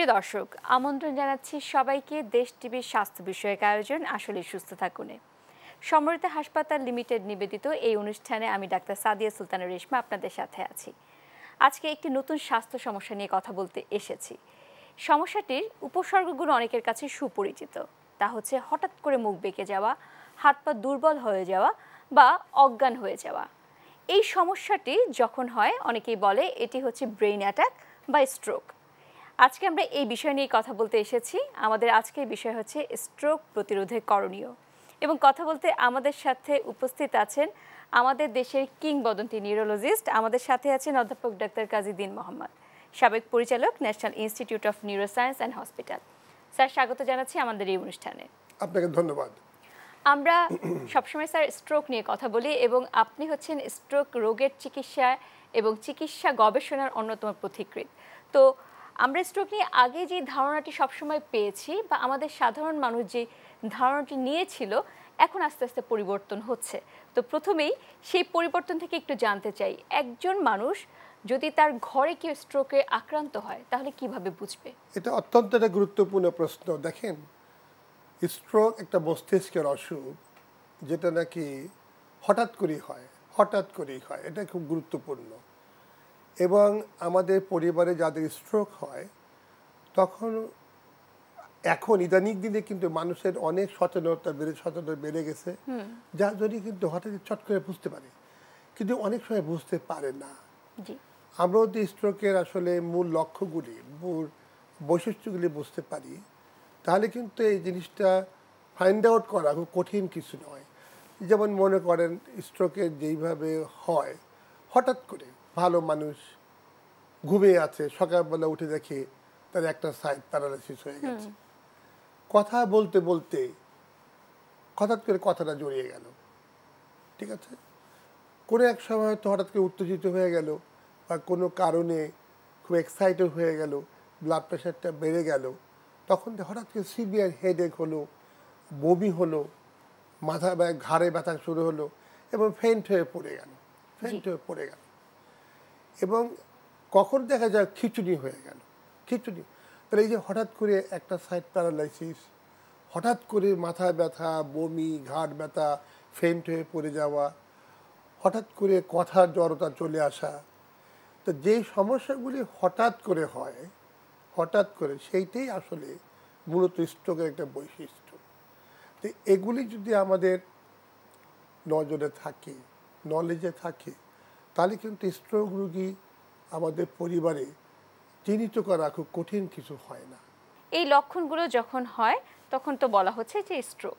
প্রিয় দর্শক, আমন্ত্রণ জানাচ্ছি সবাইকে দেশ টিভির স্বাস্থ্য বিষয়ক আয়োজন আসলে সুস্থ থাকুনে। সমৃদ্ধ হাসপাতাল লিমিটেড নিবেদিত এই অনুষ্ঠানে আমি ডাক্তার সাদিয়া সুলতানা রেশমা আপনাদের সাথে আছি। আজকে একটি নতুন স্বাস্থ্য সমস্যা নিয়ে কথা বলতে এসেছি। সমস্যাটির উপসর্গগুলো অনেকের কাছে সুপরিচিত। তা হচ্ছে হঠাৎ করে মুখ বেঁকে যাওয়া, হাত পা দুর্বল হয়ে যাওয়া বা অজ্ঞান হয়ে যাওয়া। এই সমস্যাটি যখন হয় অনেকেই বলে এটি হচ্ছে ব্রেইন অ্যাটাক বা স্ট্রোক। আজকে আমরা এই বিষয় নিয়ে কথা বলতে এসেছি। আমাদের আজকের বিষয় হচ্ছে স্ট্রোক প্রতিরোধে করণীয়, এবং কথা বলতে আমাদের সাথে উপস্থিত আছেন আমাদের দেশের কিংবদন্তি নিউরোলজিস্ট। আমাদের সাথে আছেন অধ্যাপক ডাক্তার কাজী দীন মোহাম্মদ, সাবেক পরিচালক national institute of neuroscience and hospital. Sir, স্বাগত জানাচ্ছি আমাদের এই অনুষ্ঠানে। আপনাকে ধন্যবাদ। আমরা সবসময় স্যার স্ট্রোক নিয়ে কথা বলি, এবং আপনি হচ্ছেন স্ট্রোক রোগের চিকিৎসা এবং চিকিৎসা গবেষণার অন্যতম পথিকৃৎ। তো আমরা স্ট্রোক নিয়ে আগে যে ধারণাটি সবসময় পেয়েছি বা আমাদের সাধারণ মানুষ যে ধারণাটি নিয়েছিল, এখন আস্তে আস্তে পরিবর্তন হচ্ছে। তো প্রথমেই সেই পরিবর্তন থেকে একটু জানতে চাই, একজন মানুষ যদি তার ঘরে কেউ স্ট্রোকে আক্রান্ত হয় তাহলে কিভাবে বুঝবে? এটা অত্যন্ত একটা গুরুত্বপূর্ণ প্রশ্ন। দেখেন, স্ট্রোক একটা মস্তিষ্কের অসুখ, যেটা নাকি হঠাৎ করেই হয়। এটা খুব গুরুত্বপূর্ণ। এবং আমাদের পরিবারে যাদের স্ট্রোক হয় তখন এখন ইদানিং দিনে কিন্তু মানুষের অনেক সচেতনতা বেড়ে গেছে, যার জন্য কিন্তু হঠাৎ চট করে বুঝতে পারে, কিন্তু অনেক সময় বুঝতে পারে না। আমরা যদি স্ট্রোকের আসলে মূল লক্ষ্যগুলি, মূল বৈশিষ্ট্যগুলি বুঝতে পারি, তাহলে কিন্তু এই জিনিসটা ফাইন্ড আউট করা খুব কঠিন কিছু নয়। যেমন মনে করেন, স্ট্রোকের যেইভাবে হয়, হঠাৎ করে ভালো মানুষ ঘুমিয়ে আছে, সকালবেলা উঠে দেখে তার একটা সাইড প্যারালাইসিস হয়ে গেছে। কথা বলতে বলতে হঠাৎ করে কথাটা জড়িয়ে গেল, ঠিক আছে? কোনো এক সময় হয়তো হঠাৎ করে উত্তেজিত হয়ে গেল, বা কোনো কারণে খুব এক্সাইটেড হয়ে গেল, ব্লাড প্রেশারটা বেড়ে গেল, তখন হঠাৎ করে সিভিয়ার হেডেক হলো, বমি হলো, ঘাড়ে ব্যথা শুরু হলো, এবং ফেন্ট হয়ে পড়ে গেল। এবং কখন দেখা যায় খিঁচুনি হয়ে গেল। তাহলে এই যে হঠাৎ করে একটা সাইড প্যারালাইসিস, হঠাৎ করে মাথা ব্যথা, বমি, ঘাড় ব্যথা, ফেন্ট হয়ে পড়ে যাওয়া, হঠাৎ করে কথার জড়তা চলে আসা, তো যেই সমস্যাগুলি হঠাৎ করে হয়, সেইটাই আসলে মূলত স্ট্রোকের একটা বৈশিষ্ট্য। তো এগুলি যদি আমাদের নজরে থাকে, নলেজে থাকে, তাহলে কিন্তু স্ট্রোক রোগী আমাদের পরিবারে চিহ্নিত করা খুব কঠিন কিছু হয় না। এই লক্ষণগুলো যখন হয় তখন তো বলা হচ্ছে যে স্ট্রোক,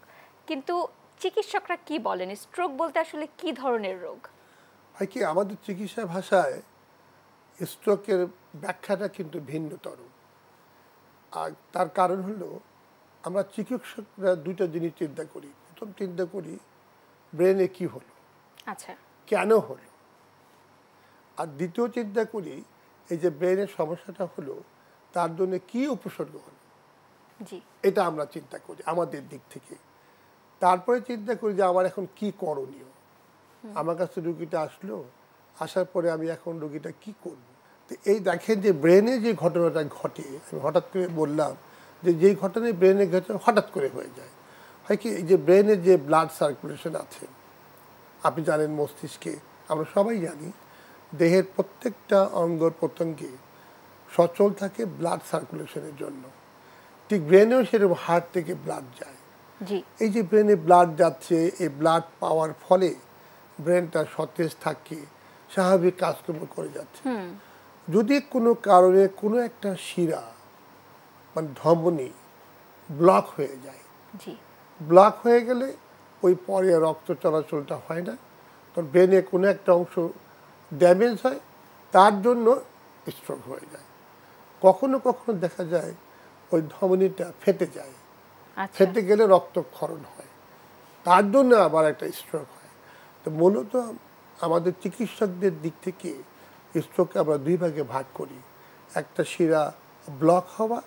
কিন্তু চিকিৎসকরা কি বলেন স্ট্রোক বলতে আসলে কি ধরনের রোগ হয়? কি, আমাদের চিকিৎসা ভাষায় স্ট্রোকের ব্যাখ্যাটা কিন্তু ভিন্নতর। আর তার কারণ হলো, আমরা চিকিৎসকরা দুইটা জিনিস চিন্তা করি। প্রথম চিন্তা করি ব্রেনে কি হলো, আচ্ছা, কেন হলো। আর দ্বিতীয় চিন্তা করি এই যে ব্রেনের সমস্যাটা হলো তার জন্য কি উপসর্গ হলো, এটা আমরা চিন্তা করি আমাদের দিক থেকে। তারপরে চিন্তা করি যে আমার এখন কি করণীয়। আমার কাছে রুগীটা আসার পরে আমি এখন রুগীটা কি করব। তো এই দেখেন যে ব্রেনে যে ঘটনাটা ঘটে, আমি হঠাৎ করে বললাম যে যেই ঘটনায় ব্রেনে ঘটে হঠাৎ করে হয়ে যায়। হয় কি, এই যে ব্রেনের যে ব্লাড সার্কুলেশন আছে, আপনি জানেন মস্তিষ্কে, আমরা সবাই জানি দেহের প্রত্যেকটা অঙ্গ প্রত্যঙ্গে সচল থাকে ব্লাড সার্কুলেশনের জন্য। ঠিক ব্রেনেও সেরকম হার্ট থেকে ব্লাড যায়। এই যে ব্রেনে ব্লাড যাচ্ছে, এই ব্লাড পাওয়ার ফলে ব্রেনটা সতেজ থাকে, স্বাভাবিক কাজকর্ম করে যাচ্ছে। যদি কোনো কারণে কোনো একটা শিরা মানে ধমনী ব্লক হয়ে যায়, ব্লক হয়ে গেলে ওই পরে রক্ত চলাচলটা হয় না, তো ব্রেনে কোনো একটা অংশ ড্যামেজ হয়, তার জন্য স্ট্রোক হয়ে যায়। কখনো কখনো দেখা যায় ওই ধমনীটা ফেটে যায়, ফেটে গেলে রক্তক্ষরণ হয়, তার জন্য আবার একটা স্ট্রোক হয়। তো মূলত আমাদের চিকিৎসকদের দিক থেকে স্ট্রোককে আমরা দুই ভাগে ভাগ করি, একটা শিরা ব্লক হওয়া,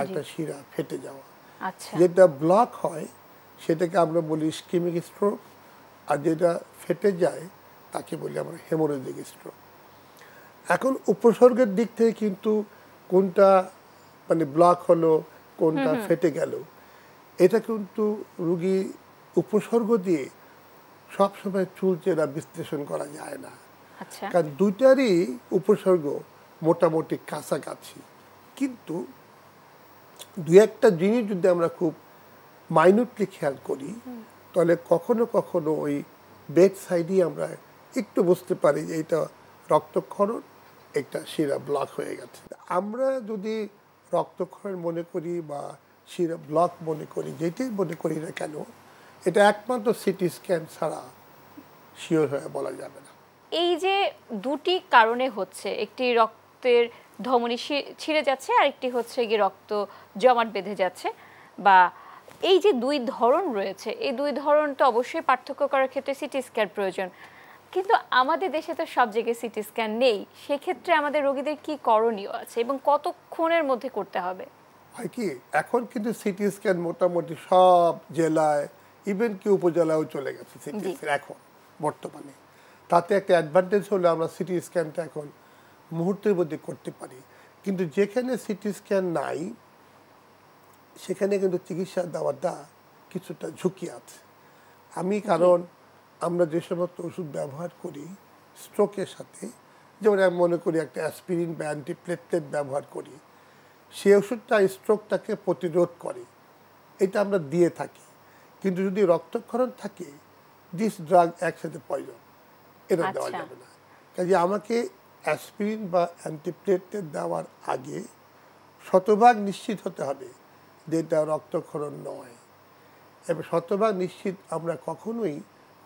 একটা শিরা ফেটে যাওয়া। যেটা ব্লক হয় সেটাকে আমরা বলি ইসকেমিক স্ট্রোক, আর যেটা ফেটে যায় তাকে বলি আমরা হেমোরেজিক স্ট্রোক। এখন উপসর্গের দিক থেকে কিন্তু কোনটা মানে ব্লক হলো, কোনটা ফেটে গেল, এটা কিন্তু রুগী উপসর্গ দিয়ে সবসময় চুলচেরা বিশ্লেষণ করা যায় না। আচ্ছা। কারণ দুইটারই উপসর্গ মোটামুটি কাছাকাছি, কিন্তু দু একটা জিনিস যদি আমরা খুব মাইনুটলি খেয়াল করি, তাহলে কখনো কখনো ওই বেড সাইডেই আমরা একটু বুঝতে পারি যে এটা রক্তক্ষরণ, একটা শিরা ব্লক হয়ে গেছে। আমরা যদি রক্তক্ষরণ মনে করি বা শিরা ব্লক মনে করি, যেটাই মনে করি না কেন, এটা একমাত্র সিটি স্ক্যান ছাড়া শিওর হয়ে বলা যাবে না। এই যে দুটি কারণে হচ্ছে, একটি রক্তের ধমনী ছিঁড়ে যাচ্ছে, আর একটি হচ্ছে গিয়ে রক্ত জমাট বেঁধে যাচ্ছে, বা এই যে দুই ধরন রয়েছে, এই দুই ধরন তো অবশ্যই পার্থক্য করার ক্ষেত্রে সিটি স্ক্যান প্রয়োজন, কিন্তু আমাদের দেশে তো সব জায়গায় সিটি স্ক্যান নেই। সেক্ষেত্রে আমাদের রোগীদের কি করণীয় আছে এবং কতক্ষণের মধ্যে করতে হবে? হয় কি, এখন কিন্তু সিটি স্ক্যান মোটামুটি সব জেলায়, ইভেন কি উপজেলায়ও চলে গেছে সিটি স্ক্যান এখন বর্তমানে। তাতে একটা অ্যাডভান্টেজ হলো আমরা সিটি স্ক্যানটা এখন মুহূর্তের মধ্যে করতে পারি। কিন্তু যেখানে সিটি স্ক্যান নাই, সেখানে কিন্তু চিকিৎসা দেওয়াটা কিছুটা ঝুঁকি আছে। কারণ আমরা যে সমস্ত ওষুধ ব্যবহার করি স্ট্রোকের সাথে, যেমন আমি মনে করি একটা অ্যাসপিরিন বা অ্যান্টিপ্লেটলেট ব্যবহার করি, সেই ওষুধটা স্ট্রোকটাকে প্রতিরোধ করে, এটা আমরা দিয়ে থাকি। কিন্তু যদি রক্তক্ষরণ থাকে, দিস ড্রাগ একসাথে পয়জন, এটা দেওয়া যাবে না। কাজে আমাকে অ্যাসপিরিন বা অ্যান্টিপ্লেটলেট দেওয়ার আগে শতভাগ নিশ্চিত হতে হবে যে এটা রক্তক্ষরণ নয়। এবং শতভাগ নিশ্চিত আমরা কখনোই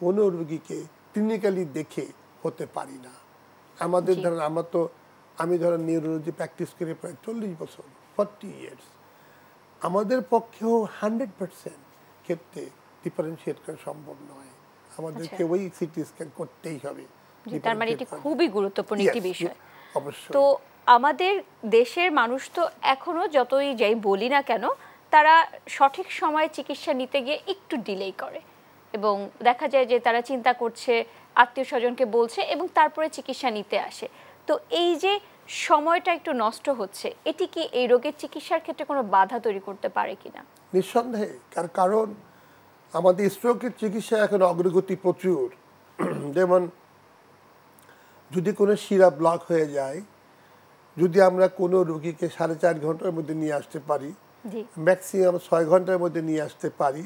কোনো রোগীকে ক্লিনিক্যালি দেখে হতে পারি না। আমাদের ধরেন আমি ধরেন নিউরোলজি প্র্যাকটিস করে প্রায় 40 বছর, 40 ইয়ার্স। আমাদের পক্ষেও 100% ক্ষেত্রে ডিফারেন্সিয়েট করা সম্ভব নয়। আমাদেরকে ওই সিটি স্ক্যান করতেই হবে। তার মানে এটি খুবই গুরুত্বপূর্ণ একটি বিষয়। অবশ্যই। তো আমাদের দেশের মানুষ তো এখনো যতই যাই বলি না কেন, তারা সঠিক সময়ে চিকিৎসা নিতে গিয়ে একটু ডিলে করে, এবং দেখা যায় যে তারা চিন্তা করছে, আত্মীয় স্বজনকে বলছে, এবং তারপরে চিকিৎসা নিতে আসে। তো এই যে সময়টা একটু নষ্ট হচ্ছে, এটি কি এই রোগের চিকিৎসার ক্ষেত্রে কোনো বাধা তৈরি করতে পারে কিনা? নিঃসন্দেহে, কারণ আমাদের স্ট্রোকের চিকিৎসা এখন অগ্রগতি প্রচুর। যেমন যদি কোনো শিরা ব্লক হয়ে যায়, যদি আমরা কোনো রোগীকে 4.5 ঘন্টার মধ্যে নিয়ে আসতে পারি, ম্যাক্সিমাম 6 ঘন্টার মধ্যে নিয়ে আসতে পারি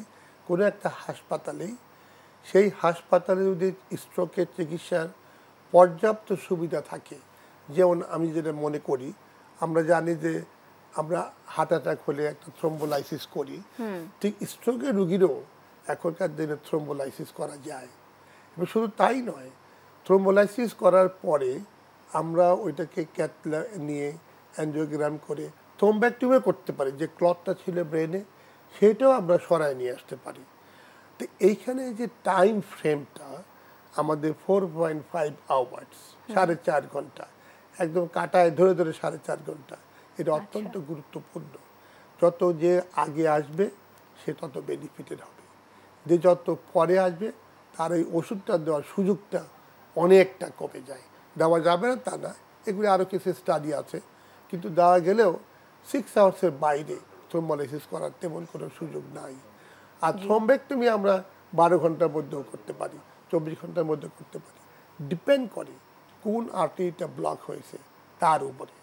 কোনো একটা হাসপাতালেই, সেই হাসপাতালে যদি স্ট্রোকের চিকিৎসার পর্যাপ্ত সুবিধা থাকে, যেমন আমি যেটা মনে করি, আমরা জানি যে আমরা হার্ট অ্যাটাক হলে একটা থ্রোম্বোলাইসিস করি, ঠিক স্ট্রোকের রুগীরও এখনকার দিনে থ্রোম্বোলাইসিস করা যায়। এবং শুধু তাই নয়, থ্রোম্বোলাইসিস করার পরে আমরা ওইটাকে ক্যাথলা নিয়ে অ্যাঞ্জিওগ্রাম করে থ্রোম্বেক্টমি করতে পারি, যে ক্লটটা ছিল ব্রেনে সেটাও আমরা সরায় নিয়ে আসতে পারি। তো এইখানে যে টাইম ফ্রেমটা আমাদের 4.5 আওয়ার্স, 4.5 ঘন্টা, একদম কাটায় ধরে ধরে 4.5 ঘন্টা, এটা অত্যন্ত গুরুত্বপূর্ণ। যত যে আগে আসবে সে তত বেনিফিটেড হবে, যে যত পরে আসবে তার এই ওষুধটা দেওয়ার সুযোগটা অনেকটা কমে যায়। দেওয়া যাবে না তা না, এগুলি আরও কিছু স্টাডি আছে, কিন্তু দেওয়া গেলেও 6 আওয়ার্সের বাইরে থ্রোম্বোলাইসিস করার তেমন কোনো সুযোগ নাই। আর থ্রোম্বেক্টমি আমরা 12 ঘন্টার মধ্যেও করতে পারি, 24 ঘন্টার মধ্যে করতে পারি, ডিপেন্ড করে কোন আর্টারিটা ব্লক হয়েছে তার উপরে।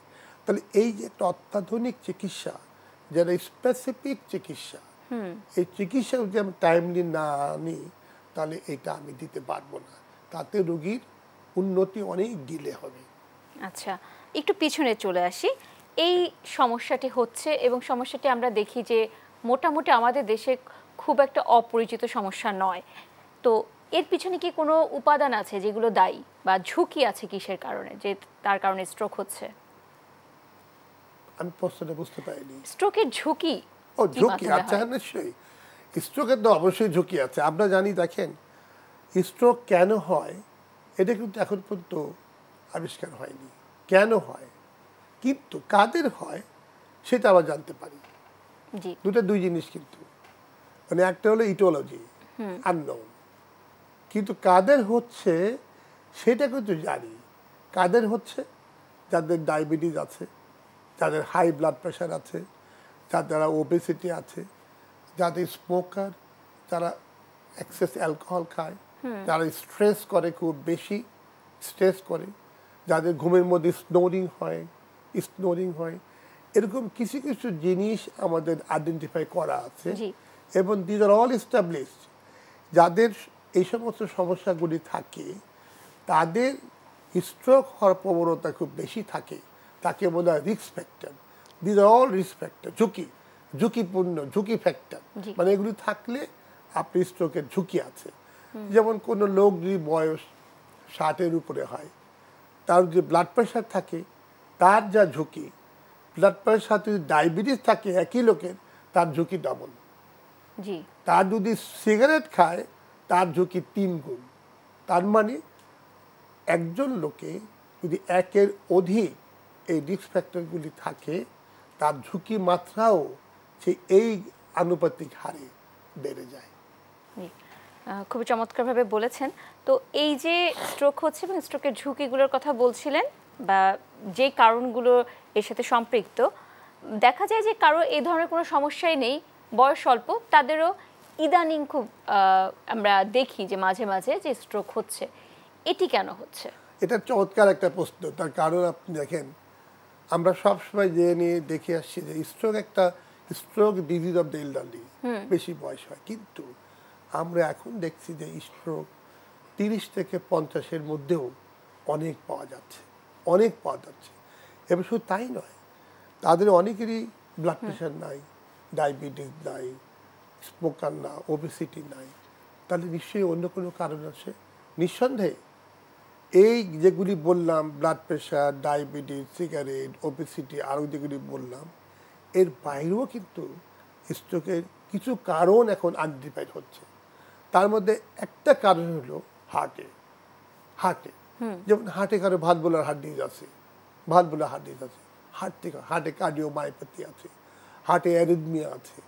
তাহলে এই যে একটা অত্যাধুনিক চিকিৎসা, যারা স্পেসিফিক চিকিৎসা, এই চিকিৎসা যদি আমি টাইমলি না আনি, তাহলে এটা আমি দিতে পারবো না, তাতে রোগীর উন্নতি অনেক ডিলে হবে। আচ্ছা, একটু পিছনে চলে আসি। এই সমস্যাটি হচ্ছে, এবং সমস্যাটি আমরা দেখি যে মোটামুটি আমাদের দেশে খুব একটা অপরিচিত সমস্যা নয়। তো এর পিছনে কি কোনো উপাদান আছে যেগুলো দায়ী, বা ঝুঁকি আছে কিসের কারণে যে তার কারণে স্ট্রোক হচ্ছে? আমি প্রশ্নটা বুঝতে পারিনি। স্ট্রোকের ঝুঁকি? ঝুঁকি আছে, নিশ্চয়ই স্ট্রোকের তো অবশ্যই ঝুঁকি আছে। আমরা জানি, দেখেন স্ট্রোক কেন হয় এটা কিন্তু এখন পর্যন্ত আবিষ্কার হয়নি, কেন হয়, কিন্তু কাদের হয় সেটা আমরা জানতে পারি। দুই জিনিস কিন্তু, মানে একটা হলো ইটিওলজি, আননোন, কিন্তু কাদের হচ্ছে সেটা কিন্তু জানি। কাদের হচ্ছে? যাদের ডায়াবেটিস আছে, যাদের হাই ব্লাড প্রেশার আছে, যারা ওবেসিটি আছে, যাদের স্মোকার, যারা এক্সেস অ্যালকোহল খায়, যারা স্ট্রেস করে, খুব বেশি স্ট্রেস করে, যাদের ঘুমের মধ্যে স্নোরিং হয়, এরকম কিছু কিছু জিনিস আমাদের আইডেন্টিফাই করা আছে এবং দিজ আর অল এস্টাবলিশড। যাদের এই সমস্ত সমস্যাগুলি থাকে তাদের স্ট্রোক হওয়ার প্রবণতা খুব বেশি থাকে, তাকে বলা হয় risk factor. These are all risk factor, ঝুঁকি ফ্যাক্টর, মানে এগুলি থাকলে আপনি স্ট্রোকের ঝুঁকি আছে। যেমন কোনো লোক যদি বয়স 60-এর উপরে হয়, তার যে ব্লাড প্রেশার থাকে তার যা ঝুঁকি, ব্লাড প্রেশার সাথে যদি ডায়াবেটিস থাকে একই লোকের, তার ঝুঁকি ডবল। তার যদি সিগারেট খায় তার ঝুঁকি 3 গুণ। তার মানে একজন লোকে যদি একের অধিক এই রিস্ক ফ্যাক্টরগুলি থাকে তার ঝুঁকি মাত্রাও সে এই আনুপাতিক হারে বেড়ে যায়। খুবই চমৎকারভাবে বলেছেন। তো এই যে স্ট্রোক হচ্ছে এবং স্ট্রোকের ঝুঁকিগুলোর কথা বলছিলেন বা যে কারণগুলো এর সাথে সম্পৃক্ত, দেখা যায় যে কারো এই ধরনের কোনো সমস্যাই নেই, বয়স স্বল্প, তাদেরও ইদানিং খুব আমরা দেখি যে মাঝে মাঝে যে স্ট্রোক হচ্ছে। এটি কেন হচ্ছে? এটা চমৎকার একটা প্রশ্ন। তার কারণ আপনি দেখেন, আমরা সবসময় জেনে দেখে আসছি যে stroke disease of the elderly, বেশি বয়স হয়, কিন্তু আমরা এখন দেখছি যে স্ট্রোক 30 থেকে 50-এর মধ্যেও অনেক পাওয়া যাচ্ছে এবং শুধু তাই নয়, তাদের অনেকেরই ব্লাড প্রেশার নাই, ডায়াবেটিস নাই, স্মোকার না, ওবেসিটি নাই। তাহলে নিশ্চয়ই অন্য কোনো কারণ আছে। নিঃসন্দেহে এই যেগুলি বললাম, blood pressure, diabetes, cigarette, obesity, আরও যেগুলি বললাম, এর বাইরেও কিন্তু স্ট্রোকের কিছু কারণ এখন আইডেন্টিফাইড হচ্ছে। তার মধ্যে একটা কারণ হলো হার্টে। যেমন হার্টে কারো ভালভুলার হার্ট ডিজিজ আছে, হার্টে কার্ডিওমায়োপ্যাথি আছে, হার্টে অ্যারিথমিয়া আছে,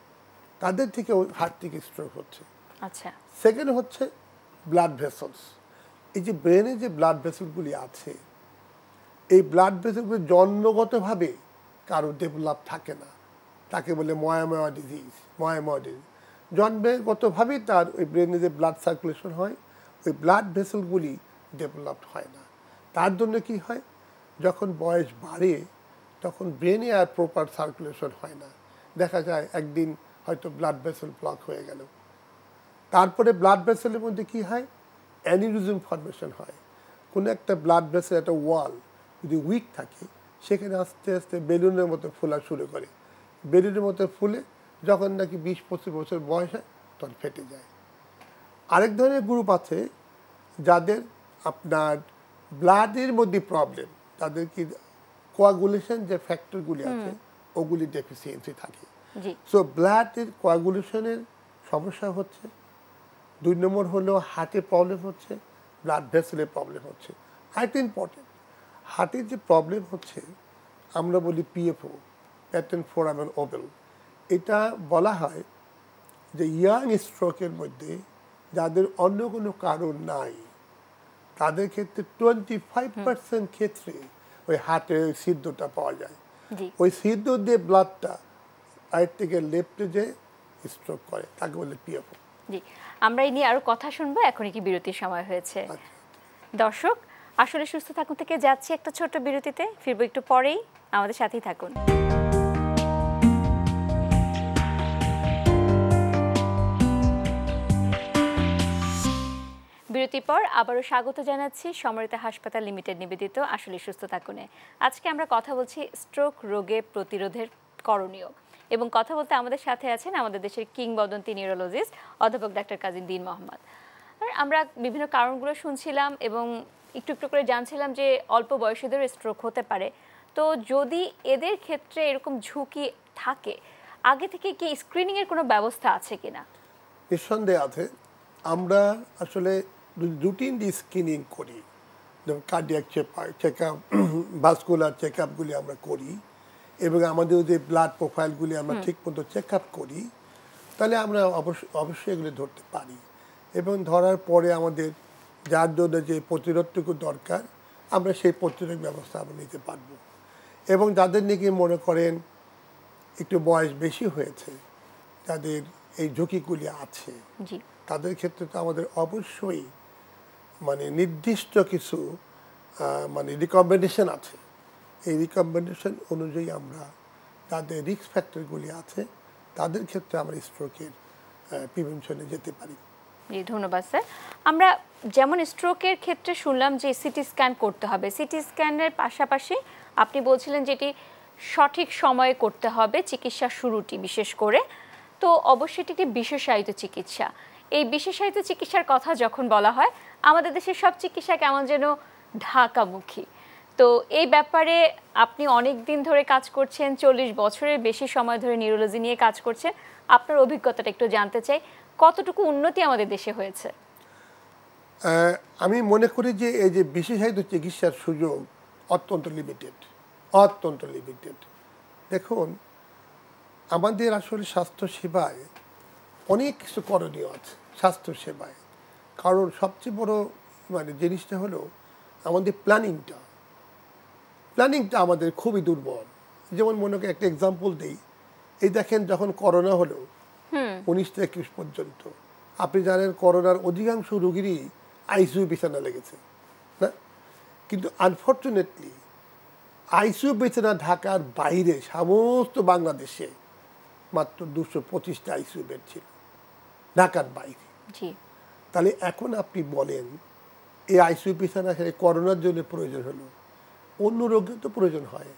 তাদের থেকেও হার্ট থেকে স্ট্রোক হচ্ছে। আচ্ছা। সেকেন্ড হচ্ছে ব্লাড ভেসেলস। এই যে ব্রেনে যে ব্লাড ভেসেলগুলি আছে, এই ব্লাড ভেসেলগুলি জন্মগতভাবে কারো ডেভেলপ থাকে না, তাকে বলে ময়াময়া ডিজিজ। জন্মগতভাবেই তার ওই ব্রেনে যে ব্লাড সার্কুলেশন হয়, ওই ব্লাড ভেসেলগুলি ডেভেলপড হয় না। তার জন্য কি হয়, যখন বয়স বাড়ে তখন ব্রেনে আর প্রপার সার্কুলেশন হয় না। দেখা যায় একদিন হয়তো ব্লাড ভেসেল ব্লক হয়ে গেল, তারপরে ব্লাড ভেসেলের মধ্যে কি হয়, অ্যানিউরিজম ফর্মেশন হয়। কোনো একটা ব্লাড ভেসেল, একটা ওয়াল যদি উইক থাকে, সেখানে আস্তে আস্তে বেলুনের মতো ফোলা শুরু করে। বেলুনের মতো ফুলে যখন নাকি 20-25 বছর বয়স হয় তখন ফেটে যায়। আরেক ধরনের গ্রুপ আছে যাদের আপনার ব্লাডের মধ্যে প্রবলেম, তাদের কি কোয়াগুলেশন যে ফ্যাক্টরগুলি আছে ওগুলি ডেফিসিয়েন্সি থাকে। সো ব্লাডের কোয়াগুলেশনের সমস্যা হচ্ছে। 2 নম্বর হলো হার্টের প্রবলেম হচ্ছে, ব্লাড ভেসেলের প্রবলেম হচ্ছে। আরেকটা ইম্পর্টেন্ট, হার্টের যে প্রবলেম হচ্ছে আমরা বলি পিএফও, প্যাটেন্ট ফোরামেন ওভেল। এটা বলা হয় যে ইয়াং স্ট্রোকের মধ্যে যাদের অন্য কোনো কারণ নাই তাদের ক্ষেত্রে 25% ক্ষেত্রে ওই হার্টের সিদ্ধটা পাওয়া যায়। ওই সিদ্ধ দিয়ে ব্লাডটা রাইট থেকে লেফটে যে স্ট্রোক করে তাকে বলে পিএফও। জি, আমরা এই নিয়ে আরো কথা শুনবো, এখনই কি বিরতির সময় হয়েছে। দর্শক, আসলে সুস্থ থাকুন থেকে যাচ্ছি একটা ছোট্ট বিরতিতে, ফিরবো একটু পরেই, আমাদের সাথেই থাকুন। বিরতির পর আবারও স্বাগত জানাচ্ছি সমরিতা হাসপাতাল লিমিটেড নিবেদিত আসলে সুস্থ থাকুনে। আজকে আমরা কথা বলছি স্ট্রোক রোগে প্রতিরোধের করণীয়, এবং কথা বলতে আমাদের সাথে আছেন আমাদের দেশের কিংবদন্তি নিউরোলজিস্ট অধ্যাপক ডাক্তার কাজী দীন মোহাম্মদ। আমরা বিভিন্ন কারণগুলো শুনছিলাম এবং একটু একটু করে জানছিলাম যে অল্প বয়সীদের স্ট্রোক হতে পারে। তো যদি এদের ক্ষেত্রে এরকম ঝুঁকি থাকে, আগে থেকে কি স্ক্রিনিংয়ের কোনো ব্যবস্থা আছে কিনা? নিঃসন্দেহে আছে। আমরা আসলে রুটিন স্ক্রিনিং করি, যেমন কার্ডিয়াক চেকআপ, ভাস্কুলার চেকআপগুলি আমরা করি, এবং আমাদের যে ব্লাড প্রোফাইলগুলি আমরা ঠিকমতো চেকআপ করি, তাহলে আমরা অবশ্যই এগুলি ধরতে পারি। এবং ধরার পরে আমাদের যার জন্য যে প্রতিরোধটুকু দরকার আমরা সেই প্রতিরোধ ব্যবস্থা আমরা নিতে পারবো। এবং যাদের নাকি মনে করেন একটু বয়স বেশি হয়েছে, যাদের এই ঝুঁকিগুলি আছে, জি তাদের ক্ষেত্রে তো আমাদের অবশ্যই মানে নির্দিষ্ট কিছু মানে রিকমেন্ডেশন আছে। এই রিকমেন্ডেশন অনুযায়ী আমরা যাদের রিস্ক ফ্যাক্টরগুলি আছে তাদের ক্ষেত্রে আমরা স্ট্রোকের প্রিভেনশনে যেতে পারি। জি ধন্যবাদ স্যার। আমরা যেমন স্ট্রোকের ক্ষেত্রে শুনলাম যে সিটি স্ক্যান করতে হবে, সিটি স্ক্যানের পাশাপাশি আপনি বলছিলেন যেটি সঠিক সময়ে করতে হবে চিকিৎসা শুরুটি বিশেষ করে, তো অবশ্যই এটি একটি বিশেষায়িত চিকিৎসা। এই বিশেষায়িত চিকিৎসার কথা যখন বলা হয় আমাদের দেশের সব চিকিৎসা কেমন যেন ঢাকামুখী। তো এই ব্যাপারে আপনি অনেক দিন ধরে কাজ করছেন, 40 বছরের বেশি সময় ধরে নিউরোলজি নিয়ে কাজ করছেন, আপনার অভিজ্ঞতাটা একটু জানতে চাই, কতটুকু উন্নতি আমাদের দেশে হয়েছে? আমি মনে করি যে এই যে বিশেষায়িত চিকিৎসার সুযোগ অত্যন্ত লিমিটেড, অত্যন্ত লিমিটেড। দেখুন, আমাদের আসলে স্বাস্থ্য সেবায় অনেক কিছু করণীয় আছে স্বাস্থ্য সেবায়। কারণ সবচেয়ে বড় মানে জিনিসটা হলো আমাদের প্ল্যানিংটা আমাদের খুবই দুর্বল। যেমন মনে করি একটা এক্সাম্পল দিই, এই দেখেন যখন করোনা হলো 19 থেকে 21 পর্যন্ত, আপনি জানেন করোনার অধিকাংশ রোগীরই আইসিইউ বিছানা লেগেছে না, কিন্তু আনফর্চুনেটলি আইসিইউ বিছানা ঢাকার বাইরে সমস্ত বাংলাদেশে মাত্র 225টা আইসিইউ বেড ছিল ঢাকার বাইরে। তাহলে এখন আপনি বলেন এই আইসিইউ বিছানা করোনার জন্য প্রয়োজন হলো, অন্য রোগের তো প্রয়োজন হয়।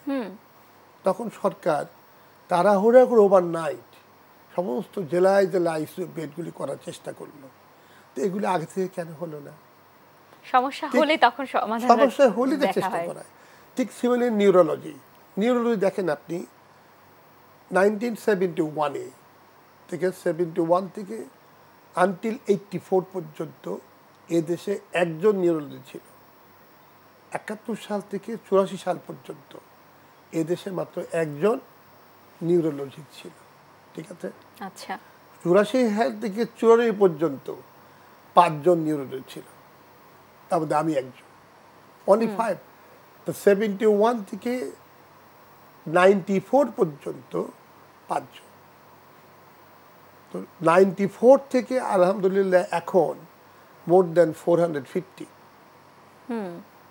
তখন সরকার তাড়াহুড়া করে ওভারনাইট সমস্ত জেলায় জেলায় আইসিইউ বেডগুলি করার চেষ্টা করলো। তো এগুলি আগে থেকে কেন হলো না? সমস্যা হলে তখন সমস্যা হলে তো চেষ্টা করা। ঠিক সিমিলার নিউরোলজি দেখেন আপনি 1971 থেকে 71 থেকে আনটিল 84 পর্যন্ত এদেশে একজন নিউরোলজি ছিল। 71 সাল থেকে 84 সাল পর্যন্ত এদেশে মাত্র একজন নিউরোলজিস্ট ছিল। ঠিক আছে, আচ্ছা। 84 সাল থেকে 94 পর্যন্ত 5 জন নিউরোলজিস্ট ছিল, তার মধ্যে আমি একজন, অনলি 5। তো 71 থেকে 94 পর্যন্ত 5 জন। তো 94 থেকে আলহামদুলিল্লাহ এখন মোর দেন 450।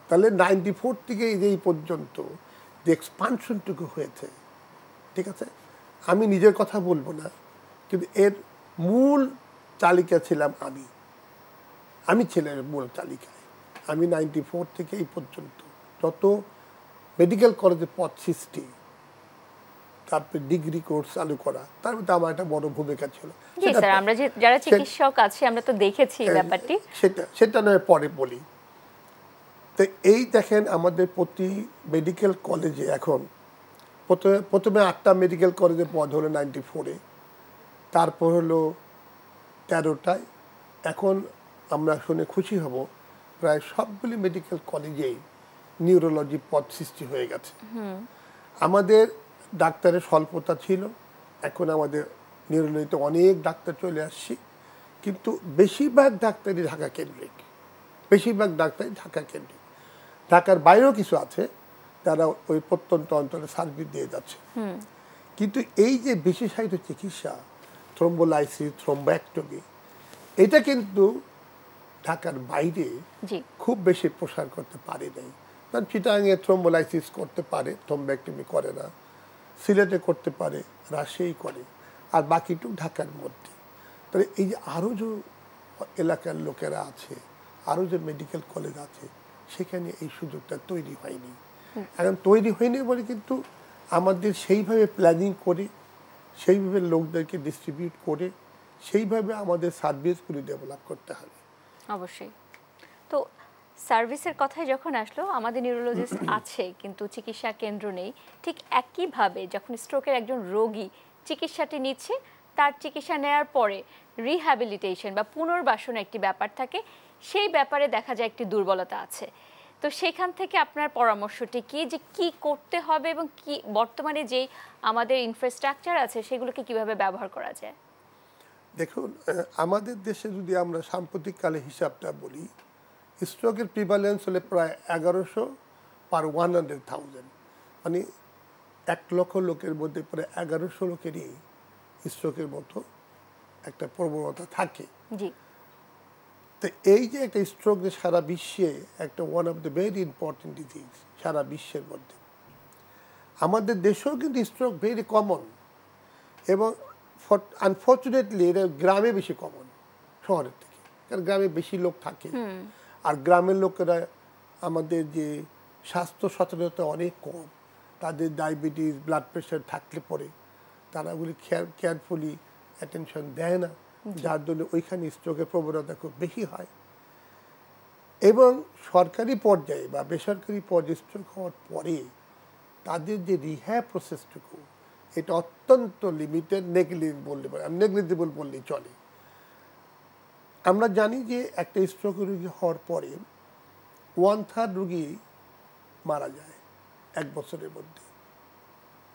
তাহলে 94 থেকে এই পর্যন্ত যে এক্সপানশনটুকু হয়েছে, ঠিক আছে, আমি নিজের কথা বলবো না, কিন্তু এর মূল চালিকা ছিলাম আমি ছিলাম মূল তালিকায়। আমি 94 থেকে এই পর্যন্ত যত মেডিকেল কলেজে পদ সৃষ্টি, তারপরে ডিগ্রি কোর্স চালু করা, তার মধ্যে আমার একটা বড় ভূমিকা ছিল। আমরা যারা চিকিৎসক আছি আমরা তো দেখেছি ব্যাপারটি, সেটা নয় পরে বলি। তো এই দেখেন আমাদের প্রতি মেডিকেল কলেজে এখন প্রথমে 8টা মেডিকেল কলেজে পদ হলো 94-এ, তারপর হলো 13টায়। এখন আমরা শুনে খুশি হব প্রায় সবগুলি মেডিকেল কলেজেই নিউরোলজি পদ সৃষ্টি হয়ে গেছে। আমাদের ডাক্তারের স্বল্পতা ছিল, এখন আমাদের নিউরোলজিতে অনেক ডাক্তার চলে আসছে, কিন্তু বেশিরভাগ ডাক্তারই ঢাকা কেন্দ্রিক। ঢাকার বাইরেও কিছু আছে যারা ওই প্রত্যন্ত অঞ্চলে সার্ভিস দিয়ে যাচ্ছে। কিন্তু এই যে বিশেষায়িত চিকিৎসা, থ্রোম্বোলাইসিস, থ্রোম্বোএক্টমি, এটা কিন্তু ঢাকার বাইরে খুব বেশি প্রসার করতে পারে নাই। কারণ চিটাগাংয়ে থ্রোম্বোলাইসিস করতে পারে, থ্রোম্বোএক্টমি করে না। সিলেটে করতে পারে, রাজশাহী করে, আর বাকিটুকু ঢাকার মধ্যে। তাহলে এই যে আরও যে এলাকার লোকেরা আছে, আরও যে মেডিকেল কলেজ আছে, সেখানে এই সুযোগটা তৈরি হয়নি। এখন তৈরি হয়নি বলে কিন্তু আমাদের সেইভাবে প্ল্যানিং করে, সেইভাবে লোকদেরকে ডিস্ট্রিবিউট করে, সেইভাবে আমাদের সার্ভিসগুলি ডেভেলপ করতে হবে। অবশ্যই। তো সার্ভিসের কথাই যখন আসলো, আমাদের নিউরোলজিস্ট আছে কিন্তু চিকিৎসা কেন্দ্র নেই। ঠিক একইভাবে যখন স্ট্রোকের একজন রোগী চিকিৎসাটি নিচ্ছে, তার চিকিৎসা নেওয়ার পরে রিহ্যাবিলিটেশন বা পুনর্বাসন একটি ব্যাপার থাকে, সেই ব্যাপারে দেখা যায় একটি দুর্বলতা আছে। তো সেখান থেকে আপনার পরামর্শটি কি, যে কি করতে হবে এবং কি বর্তমানে যেই আমাদের ইনফ্রাস্ট্রাকচার আছে সেগুলোকে কিভাবে ব্যবহার করা যায়? দেখুন, আমাদের দেশে যদি আমরা সাম্প্রতিককালে হিসাবটা বলি, স্ট্রোকের প্রিভালেন্স হলে প্রায় 1100 per 100,000, মানে 1 লক্ষ লোকের মধ্যে প্রায় 1100 লোকেরই স্ট্রোকের মতো একটা প্রবণতা থাকে। জি। তো এই যে একটা স্ট্রোক যে সারা বিশ্বে একটা one of the very important disease সারা বিশ্বের মধ্যে, আমাদের দেশেও কিন্তু স্ট্রোক ভেরি কমন, এবং আনফর্চুনেটলি এটা গ্রামে বেশি কমন শহরের থেকে, কারণ গ্রামে বেশি লোক থাকে। আর গ্রামের লোকেরা আমাদের যে স্বাস্থ্য সচেতনতা অনেক কম, তাদের ডায়াবেটিস ব্লাড প্রেশার থাকলে পরে তারা ওগুলি কেয়ারফুলি অ্যাটেনশন দেয় না, যার জন্য ওইখানে স্ট্রোকের প্রবণতা খুব বেশি হয়। এবং সরকারি পর্যায়ে বা বেসরকারি পর্যায়ে স্ট্রোক হওয়ার পরে তাদের যে রিহ্যাব প্রসেসটুকু, এটা অত্যন্ত লিমিটেড, নেগলিজিবল বললেই চলে। আমরা জানি যে একটা স্ট্রোক রোগী হওয়ার পরে 1/3 রোগী মারা যায় 1 বছরের মধ্যে।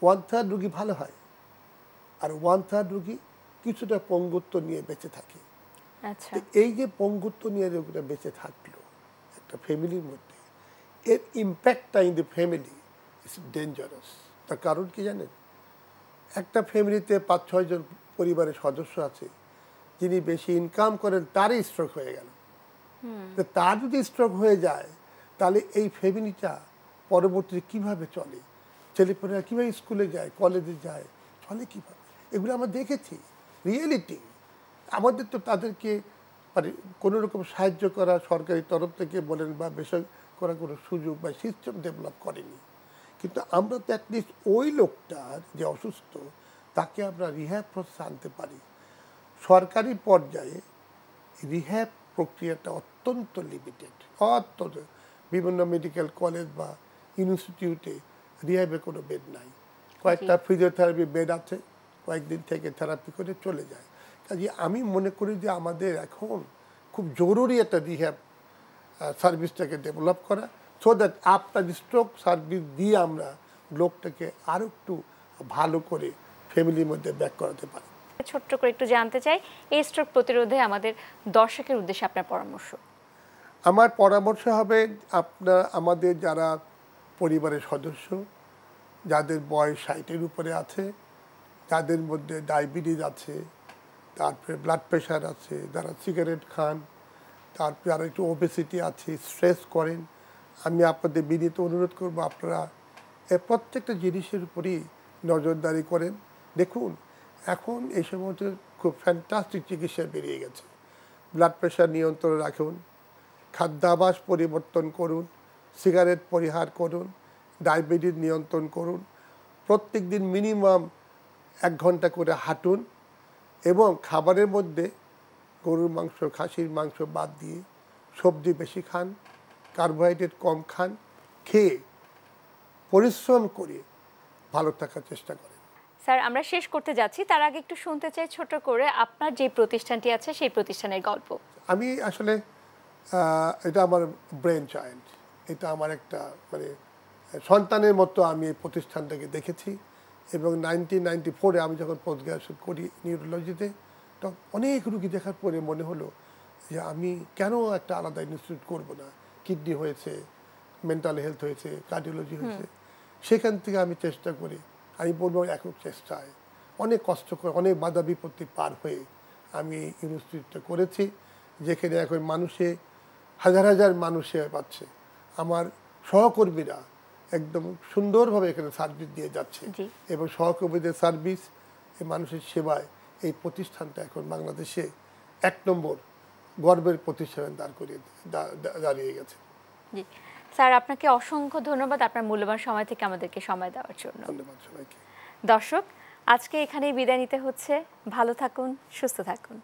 1/3 রোগী ভালো হয়, আর 1/3 রোগী কিছুটা পঙ্গুত্ব নিয়ে বেঁচে থাকে। আচ্ছা। এই যে পঙ্গুত্ব নিয়ে রোগীটা বেঁচে থাকলো একটা ফ্যামিলির মধ্যে, এর ইম্প্যাক্টটা in the family is dangerous. তার কারণ কি জানেন? একটা ফ্যামিলিতে 5-6 জন পরিবারের সদস্য আছে, যিনি বেশি ইনকাম করেন তারই স্ট্রোক হয়ে গেল। তার যদি স্ট্রোক হয়ে যায় তাহলে এই ফ্যামিলিটা পরবর্তীতে কিভাবে চলে? ছেলেপেলেরা কীভাবে স্কুলে যায়, কলেজে যায়, চলে কীভাবে? এগুলো আমরা দেখেছি, রিয়েলিটি। আমাদের তো তাদেরকে মানে কোনো রকম সাহায্য করা সরকারি তরফ থেকে বলেন বা বেসরকারি কোনো সুযোগ বা সিস্টেম ডেভেলপ করেনি। কিন্তু আমরা তো অ্যাটলিস্ট ওই লোকটার যে অসুস্থ তাকে আমরা রিহ্যাব প্রসেস আনতে পারি। সরকারি পর্যায়ে রিহ্যাব প্রক্রিয়াটা অত্যন্ত লিমিটেড, অত্যন্ত। বিভিন্ন মেডিকেল কলেজ বা ইনস্টিটিউটে রিহ্যাবের কোনো বেড নাই। কয়েকটা ফিজিওথেরাপি বেড আছে, কয়েকদিন থেকে থেরাপি করে চলে যায়। কাজে আমি মনে করি যে আমাদের এখন খুব জরুরি একটা রিহ্যাব সার্ভিসটাকে ডেভেলপ করা, so that after stroke service দিয়ে আমরা লোকটাকে আরও একটু ভালো করে ফ্যামিলির মধ্যে ব্যাক করাতে পারি। ছোট্ট করে একটু জানতে চাই, এই স্ট্রোক প্রতিরোধে আমাদের দর্শকের উদ্দেশ্যে আপনার পরামর্শ। আমার পরামর্শ হবে, আমাদের যারা পরিবারের সদস্য, যাদের বয়স 60-এর উপরে আছে, যাদের মধ্যে ডায়াবেটিস আছে, তারপরে ব্লাড প্রেশার আছে, যারা সিগারেট খান, তারপরে আর একটু ওবেসিটি আছে, স্ট্রেস করেন, আমি আপনাদের বিনীত অনুরোধ করব আপনারা প্রত্যেকটা জিনিসের উপরই নজরদারি করেন। দেখুন, এখন এই সময়তে খুব ফ্যান্টাস্টিক চিকিৎসা বেরিয়ে গেছে। ব্লাড প্রেশার নিয়ন্ত্রণে রাখুন, খাদ্যাভ্যাস পরিবর্তন করুন, সিগারেট পরিহার করুন, ডায়াবেটিস নিয়ন্ত্রণ করুন, প্রত্যেক দিন মিনিমাম 1 ঘন্টা করে হাঁটুন, এবং খাবারের মধ্যে গরুর মাংস, খাসির মাংস বাদ দিয়ে সবজি বেশি খান, কার্বোহাইড্রেট কম খান, খেয়ে পরিশ্রম করে ভালো থাকার চেষ্টা করেন। স্যার, আমরা শেষ করতে যাচ্ছি, তার আগে একটু শুনতে চাই ছোট করে আপনার যে প্রতিষ্ঠানটি আছে সেই প্রতিষ্ঠানের গল্প। আমি আসলে এটা আমার ব্রেন চাইল্ড, এটা আমার একটা মানে সন্তানের মতো আমি এই প্রতিষ্ঠানটাকে দেখেছি। এবং 1994-এ আমি যখন পোস্ট গ্রাজুয়েশন করি নিউরোলজিতে, তখন অনেক রুগী দেখার পরে মনে হলো যে আমি কেন একটা আলাদা ইনস্টিটিউট করব না। কিডনি হয়েছে, মেন্টাল হেলথ হয়েছে, কার্ডিওলজি হয়েছে, সেখান থেকে আমি চেষ্টা করি, আমি বলবো একক চেষ্টায় অনেক কষ্ট করে অনেক বাধা বিপত্তি পার হয়ে আমি এই ইনস্টিটিউটটা করেছি, যেখানে এখন হাজার হাজার মানুষ সেবা পাচ্ছে। আমার সহকর্মীরা একদম সুন্দরভাবে এখানে সার্ভিস দিয়ে যাচ্ছে, এবং সহকর্মীদের সার্ভিস, এই মানুষের সেবায় এই প্রতিষ্ঠানটা এখন বাংলাদেশে 1 নম্বর গর্বের প্রতিষ্ঠানে দাঁড়িয়ে গেছে। জি স্যার, আপনাকে অসংখ্য ধন্যবাদ আপনার মূল্যবান সময় থেকে আমাদেরকে সময় দেওয়ার জন্য। ধন্যবাদ সবাইকে। দর্শক, আজকে এখানেই বিদায় নিতে হচ্ছে। ভালো থাকুন, সুস্থ থাকুন।